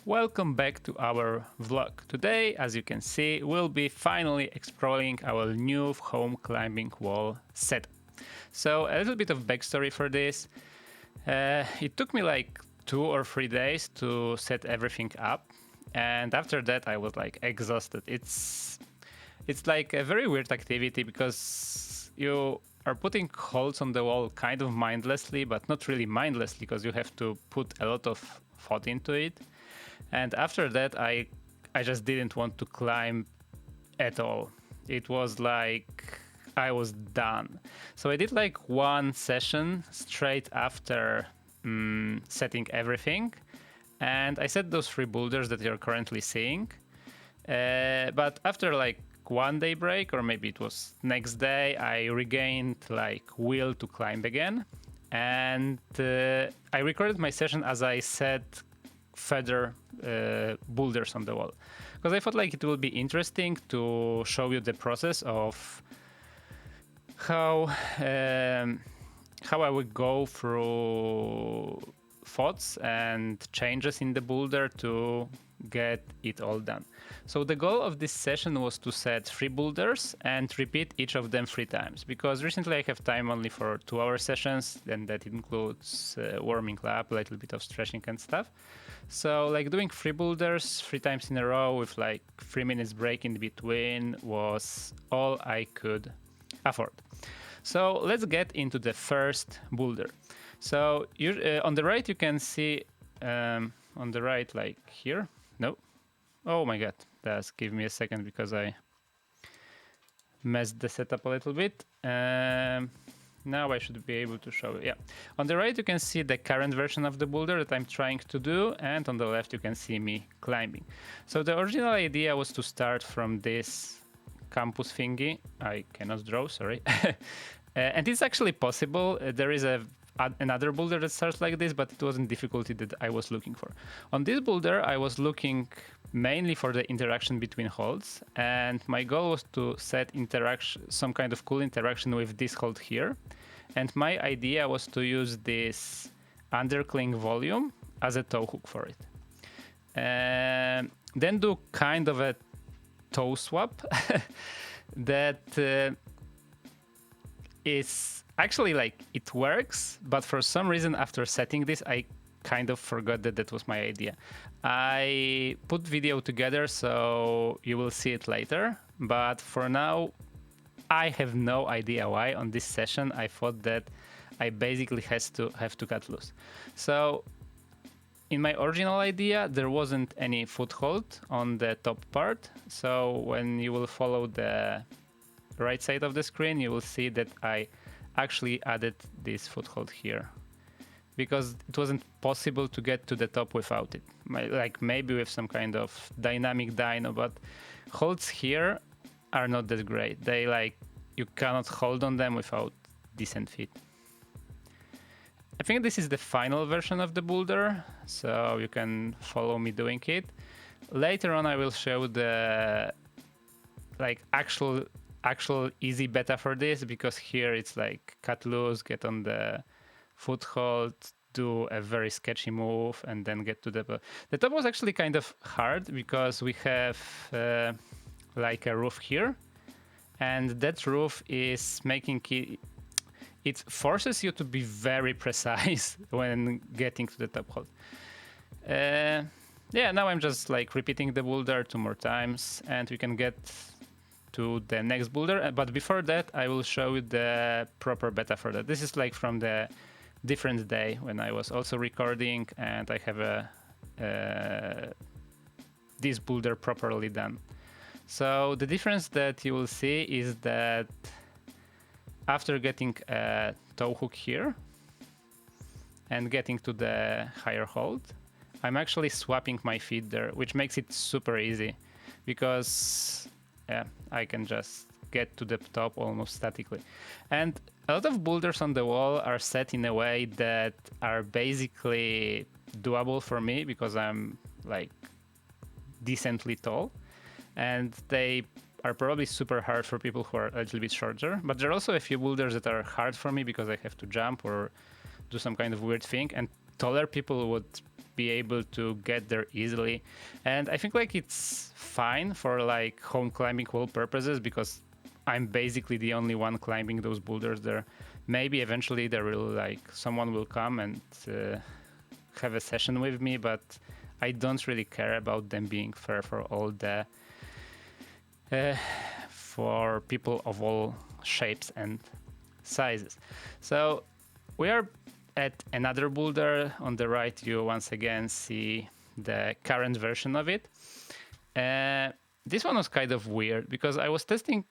Welcome back to our vlog. Today, as you can see, we'll be finally exploring our new home climbing wall set. So a little bit of backstory for this. It took me like 2 or 3 days to set everything up, and after that I was like exhausted. It's like a very weird activity because you are putting holes on the wall kind of mindlessly, but not really mindlessly because you have to put a lot of thought into it. And after that, I just didn't want to climb at all. It was like I was done. So I did like one session straight after setting everything. And I set those 3 boulders that you're currently seeing. But after like 1 day break, or maybe it was next day, I regained like will to climb again. And I recorded my session as I set further boulders on the wall, because I thought like it will be interesting to show you the process of how I would go through thoughts and changes in the boulder to get it all done. So the goal of this session was to set 3 boulders and repeat each of them 3 times, because recently I have time only for 2-hour sessions, and that includes warming up, a little bit of stretching and stuff. So like doing 3 boulders 3 times in a row with like 3 minutes break in between was all I could afford. So let's get into the first boulder. So on the right you can see, on the right, like here, no, oh my god, just give me a second because I messed the setup a little bit. Now I should be able to show it. Yeah, on the right you can see the current version of the boulder that I'm trying to do, and on the left you can see me climbing. So the original idea was to start from this campus thingy. I cannot draw, sorry. And it's actually possible. There is another boulder that starts like this, but it wasn't difficulty that I was looking for. On this boulder I was looking mainly for the interaction between holds, and my goal was to set some kind of cool interaction with this hold here. And my idea was to use this undercling volume as a toe hook for it. Then do kind of a toe swap that is actually like it works, but for some reason after setting this I kind of forgot that that was my idea. I put video together so you will see it later, but for now I have no idea why on this session I thought that I basically have to cut loose. So in my original idea there wasn't any foothold on the top part, so when you will follow the right side of the screen you will see that I actually added this foothold here, because it wasn't possible to get to the top without it. Like maybe with some kind of dynamic dyno, but holds here are not that great. They like, you cannot hold on them without decent feet. I think this is the final version of the boulder, so you can follow me doing it. Later on I will show the like actual easy beta for this, because here it's like cut loose, get on the foothold, do a very sketchy move, and then get to the top. The top was actually kind of hard because we have like a roof here, and that roof is making it forces you to be very precise when getting to the top hold. Yeah, now I'm just like repeating the boulder 2 more times and we can get to the next boulder. But before that I will show you the proper beta for that. This is like from the different day when I was also recording, and I have this boulder properly done. So the difference that you will see is that after getting a toe hook here and getting to the higher hold, I'm actually swapping my feet there, which makes it super easy because I can just get to the top almost statically. And a lot of boulders on the wall are set in a way that are basically doable for me because I'm like decently tall, and they are probably super hard for people who are a little bit shorter. But there are also a few boulders that are hard for me because I have to jump or do some kind of weird thing, and taller people would be able to get there easily. And I think like it's fine for like home climbing wall purposes because I'm basically the only one climbing those boulders there. Maybe eventually there will like someone will come and have a session with me, but I don't really care about them being fair for all the for people of all shapes and sizes. So we are at another boulder. On the right, you once again see the current version of it. This one was kind of weird because I was testing.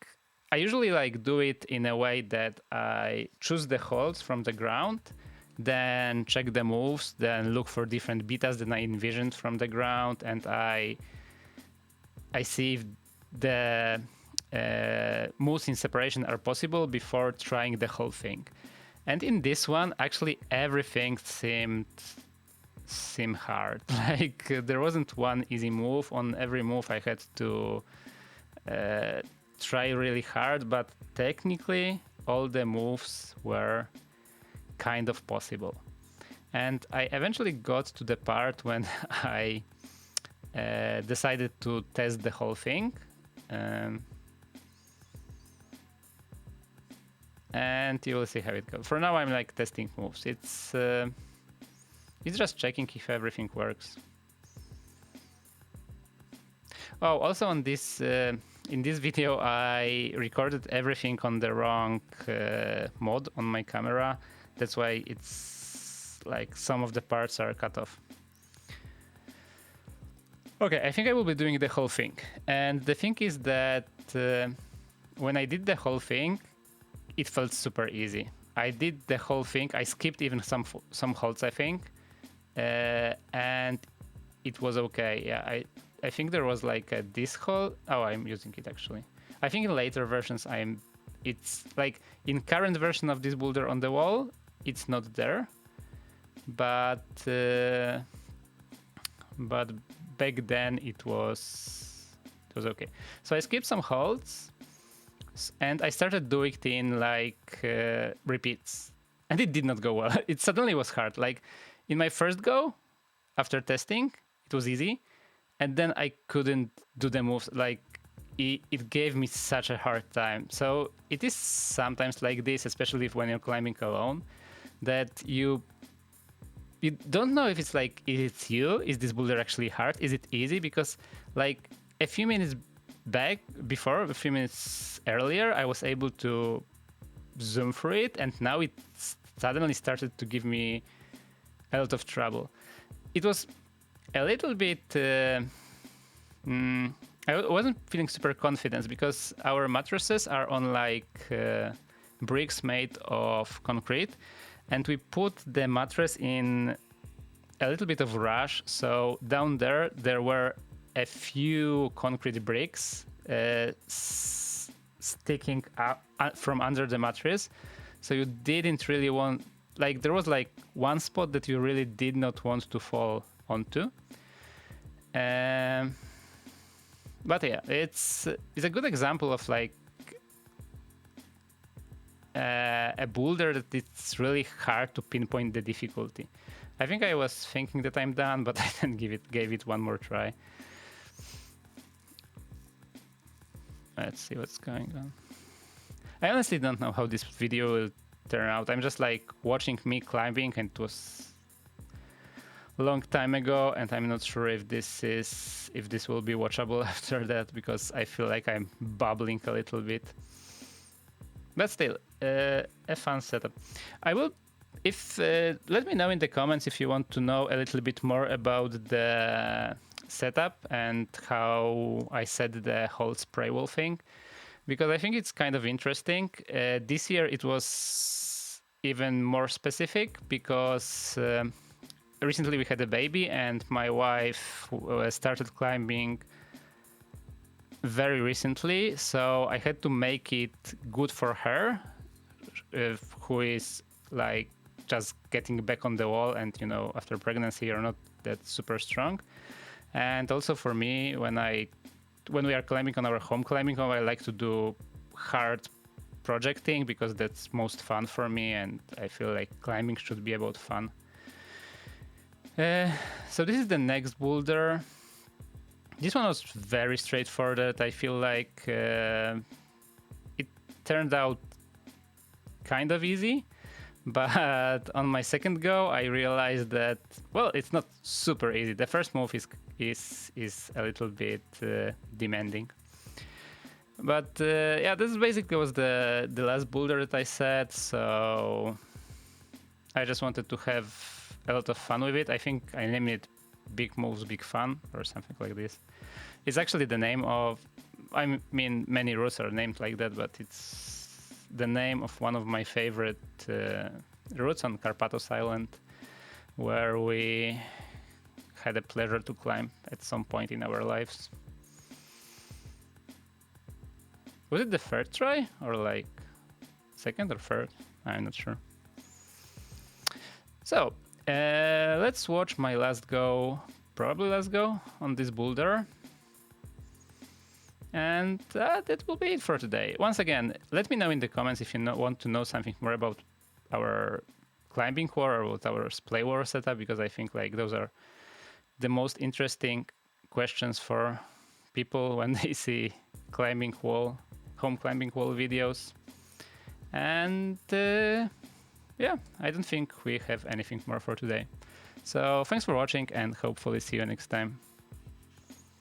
I usually like do it in a way that I choose the holds from the ground, then check the moves, then look for different betas that I envisioned from the ground, and I see if the moves in separation are possible before trying the whole thing. And in this one, actually everything seemed hard. Like there wasn't one easy move. On every move I had to try really hard, but technically all the moves were kind of possible. And I eventually got to the part when I decided to test the whole thing. And you will see how it goes. For now, I'm like testing moves. It's just checking if everything works. Oh, also on this in this video, I recorded everything on the wrong mode on my camera. That's why it's like some of the parts are cut off. Okay, I think I will be doing the whole thing. And the thing is that when I did the whole thing, it felt super easy. I did the whole thing. I skipped even some holds, I think, and it was okay. Yeah, I think there was like a this hold. Oh, I'm using it actually. I think in later versions it's like in current version of this boulder on the wall, it's not there, but back then it was okay. So I skipped some holds. And I started doing it in like repeats, and it did not go well. It suddenly was hard. Like in my first go, after testing, it was easy, and then I couldn't do the moves. Like it gave me such a hard time. So it is sometimes like this, especially when you're climbing alone, that you don't know if it's like is this boulder actually hard? Is it easy? Because like a few minutes a few minutes earlier, I was able to zoom through it, and now it suddenly started to give me a lot of trouble. It was a little bit I wasn't feeling super confident because our mattresses are on like bricks made of concrete, and we put the mattress in a little bit of rush. So down there were a few concrete bricks sticking up from under the mattress. So you didn't really want, like there was like one spot that you really did not want to fall onto. But yeah, it's a good example of like a boulder that it's really hard to pinpoint the difficulty. I think I was thinking that I'm done, but I then gave it one more try. Let's see what's going on. I honestly don't know how this video will turn out. I'm just like watching me climbing, and it was a long time ago, and I'm not sure if this will be watchable after that, because I feel like I'm bubbling a little bit. But still, a fun setup. I will, let me know in the comments if you want to know a little bit more about the setup and how I set the whole spray wall thing, because I think it's kind of interesting. This year it was even more specific because recently we had a baby, and my wife started climbing very recently, so I had to make it good for her, who is like just getting back on the wall, and after pregnancy you're not that super strong. And also for me, when we are climbing on our home climbing wall, I like to do hard projecting because that's most fun for me, and I feel like climbing should be about fun. So this is the next boulder. This one was very straightforward. I feel like it turned out kind of easy, but on my second go, I realized that, well, it's not super easy. The first move is a little bit demanding. But yeah, this basically was the last boulder that I set, so I just wanted to have a lot of fun with it. I think I named it Big Moves, Big Fun, or something like this. It's actually the name of, I mean, many routes are named like that, but it's the name of one of my favorite routes on Karpathos Island, where we had a pleasure to climb at some point in our lives. Was it the third try or like second or third? I'm not sure. So let's watch my last go, probably last go on this boulder. And that will be it for today. Once again, let me know in the comments if you want to know something more about our climbing wall or about our splay wall setup, because I think like those are the most interesting questions for people when they see climbing wall, home climbing wall videos. And yeah, I don't think we have anything more for today. So thanks for watching and hopefully see you next time.